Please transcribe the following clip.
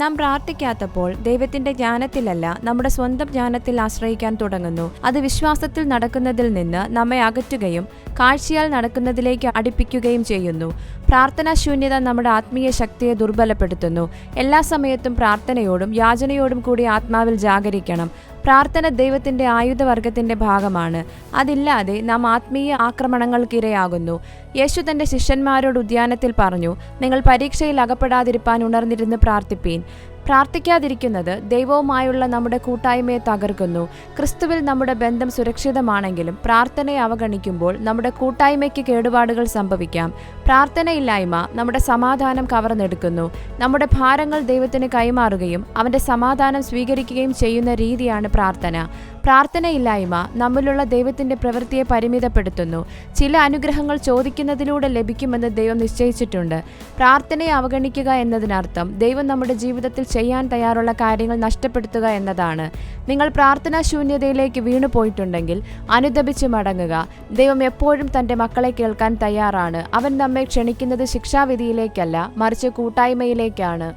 നാം പ്രാർത്ഥിക്കാത്തപ്പോൾ ദൈവത്തിന്റെ ജ്ഞാനത്തിലല്ല, നമ്മുടെ സ്വന്തം ജ്ഞാനത്തിൽ ആശ്രയിക്കാൻ തുടങ്ങുന്നു. അത് വിശ്വാസത്തിൽ നടക്കുന്നതിൽ നിന്ന് നമ്മെ അകറ്റുകയും കാഴ്ചയാൽ നടക്കുന്നതിലേക്ക് അടുപ്പിക്കുകയും ചെയ്യുന്നു. പ്രാർത്ഥനാശൂന്യത നമ്മുടെ ആത്മീയ ശക്തിയെ ദുർബലപ്പെടുത്തുന്നു. എല്ലാ സമയത്തും പ്രാർത്ഥനയോടും യാചനയോടും കൂടി ആത്മാവിൽ ജാഗരിക്കണം. പ്രാർത്ഥന ദൈവത്തിന്റെ ആയുധവർഗത്തിന്റെ ഭാഗമാണ്. അതില്ലാതെ നാം ആത്മീയ ആക്രമണങ്ങൾക്കിരയാകുന്നു. യേശു തന്റെ ശിഷ്യന്മാരോട് ഉദ്യാനത്തിൽ പറഞ്ഞു, നിങ്ങൾ പരീക്ഷയിൽ അകപ്പെടാതിരിപ്പാൻ ഉണർന്നിരുന്ന് പ്രാർത്ഥിപ്പീൻ. പ്രാർത്ഥിക്കാതിരിക്കുന്നത് ദൈവവുമായുള്ള നമ്മുടെ കൂട്ടായ്മയെ തകർക്കുന്നു. ക്രിസ്തുവിൽ നമ്മുടെ ബന്ധം സുരക്ഷിതമാണെങ്കിലും പ്രാർത്ഥനയെ അവഗണിക്കുമ്പോൾ നമ്മുടെ കൂട്ടായ്മയ്ക്ക് കേടുപാടുകൾ സംഭവിക്കാം. പ്രാർത്ഥനയില്ലായ്മ നമ്മുടെ സമാധാനം കവർന്നെടുക്കുന്നു. നമ്മുടെ ഭാരങ്ങൾ ദൈവത്തിന് കൈമാറുകയും അവന്റെ സമാധാനം സ്വീകരിക്കുകയും ചെയ്യുന്ന രീതിയാണ് പ്രാർത്ഥന. പ്രാർത്ഥനയില്ലായ്മ നമ്മിലുള്ള ദൈവത്തിന്റെ പ്രവൃത്തിയെ പരിമിതപ്പെടുത്തുന്നു. ചില അനുഗ്രഹങ്ങൾ ചോദിക്കുന്നതിലൂടെ ലഭിക്കുമെന്ന് ദൈവം നിശ്ചയിച്ചിട്ടുണ്ട്. പ്രാർത്ഥനയെ അവഗണിക്കുക എന്നതിനർത്ഥം ദൈവം നമ്മുടെ ജീവിതത്തിൽ ചെയ്യാൻ തയ്യാറുള്ള കാര്യങ്ങൾ നഷ്ടപ്പെടുത്തുക എന്നതാണ്. നിങ്ങൾ പ്രാർത്ഥനാശൂന്യതയിലേക്ക് വീണു പോയിട്ടുണ്ടെങ്കിൽ അനുദപിച്ച് മടങ്ങുക. ദൈവം എപ്പോഴും തന്റെ മക്കളെ കേൾക്കാൻ തയ്യാറാണ്. അവൻ നമ്മെ ക്ഷണിക്കുന്നത് ശിക്ഷാവിധിയിലേക്കല്ല, മറിച്ച് കൂട്ടായ്മയിലേക്കാണ്.